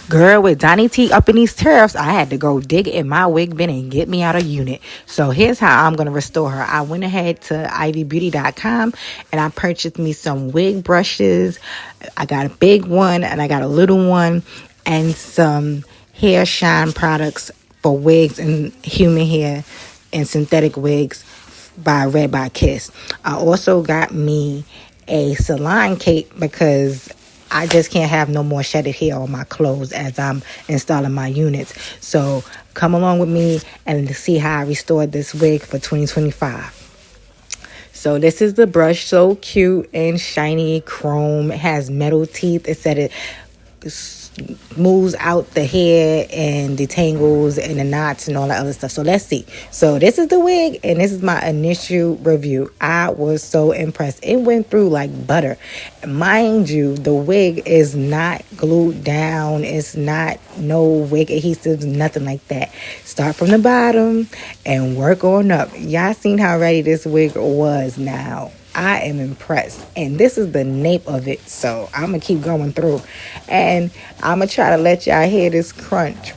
Girl, with Donnie T up in these tariffs, I had to go dig in my wig bin and get me out a unit. So here's how I'm going to restore her. I went ahead to ivybeauty.com and I purchased me some wig brushes. I got a big one and I got a little one and some hair shine products for wigs and human hair and synthetic wigs by Red by Kiss. I also got me a salon cape because I just can't have no more shedded hair on my clothes as I'm installing my units. So come along with me and see how I restored this wig for 2025. So this is the brush, so cute and shiny chrome. It has metal teeth. It said it smooths out the hair and detangles and the knots and all that other stuff. So let's see. So this is the wig and this is my initial review. I was so impressed. It went through like butter. Mind you, the wig is not glued down. It's not no wig adhesives, nothing like that. Start from the bottom and work on up. Y'all seen how ready this wig was now. I am impressed. And this is the nape of it. So I'm going to keep going through. And I'm going to try to let y'all hear this crunch.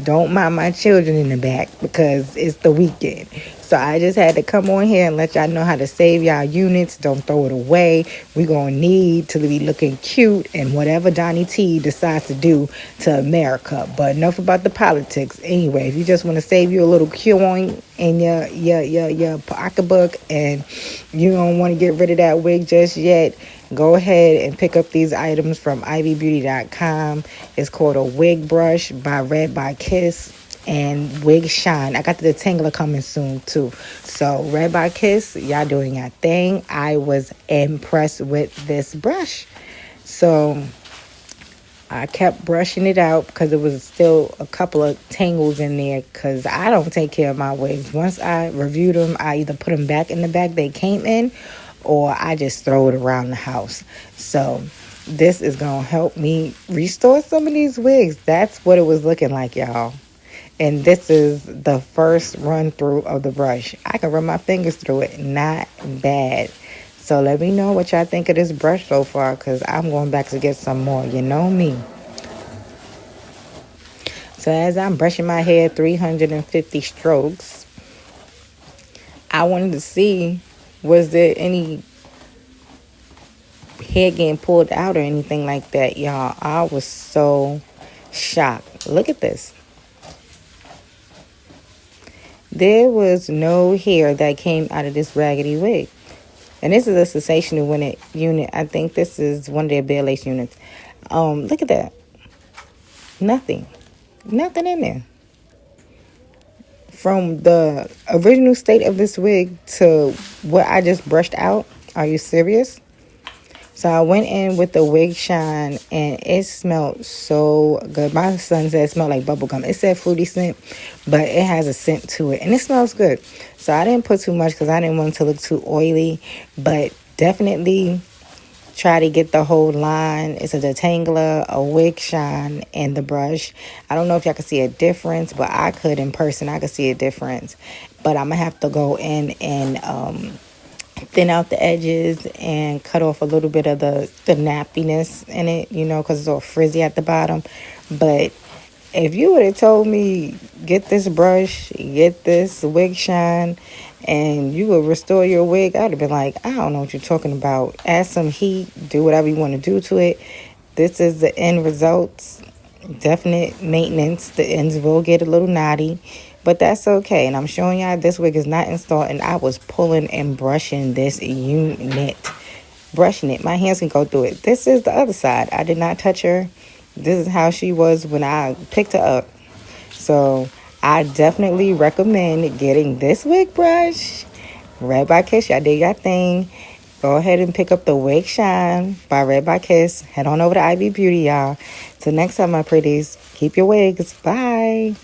Don't mind my children in the back because it's the weekend. So I just had to come on here and let y'all know how to save y'all units. Don't throw it away. We're going to need to be looking cute and whatever Donnie T decides to do to America. But enough about the politics. Anyway, if you just want to save you a little coin in your pocketbook and you don't want to get rid of that wig just yet, go ahead and pick up these items from ivybeauty.com. It's called a wig brush by Red by Kiss and wig shine. I got the detangler coming soon too. So Red by Kiss, y'all doing your thing. I was impressed with this brush. So I kept brushing it out because there was still a couple of tangles in there because I don't take care of my wigs. Once I review them, I either put them back in the bag they came in or I just throw it around the house. So this is going to help me restore some of these wigs. That's what it was looking like, y'all. And this is the first run through of the brush. I can run my fingers through it. Not bad. So let me know what y'all think of this brush so far because I'm going back to get some more. You know me. So as I'm brushing my hair 350 strokes, I wanted to see, was there any hair getting pulled out or anything like that, y'all. I was so shocked. Look at this. There was no hair that came out of this raggedy wig. And this is a sensational unit. I think this is one of their bare lace units. Look at that. Nothing in there. From the original state of this wig to what I just brushed out. Are you serious? So I went in with the wig shine and it smelled so good. My son said it smelled like bubblegum. It said fruity scent, but it has a scent to it and it smells good. So I didn't put too much because I didn't want it to look too oily, but definitely try to get the whole line. It's a detangler, a wig shine, and the brush. I don't know if y'all can see a difference, but I could in person. I could see a difference. But I'm going to have to go in and thin out the edges and cut off a little bit of the nappiness in it, you know, because it's all frizzy at the bottom. But if you would have told me, get this brush, get this wig shine, and you would restore your wig, I'd have been like, I don't know what you're talking about. Add some heat, do whatever you want to do to it. This is the end results. Definite maintenance. The ends will get a little knotty, but that's okay. And I'm showing y'all this wig is not installed, and I was pulling and brushing this unit. Brushing it. My hands can go through it. This is the other side. I did not touch her. This is how she was when I picked her up. So I definitely recommend getting this wig brush. Red by Kiss. Y'all did your thing. Go ahead and pick up the Wig Shine by Red by Kiss. Head on over to Ivy Beauty, y'all. Till next time, my pretties. Keep your wigs. Bye.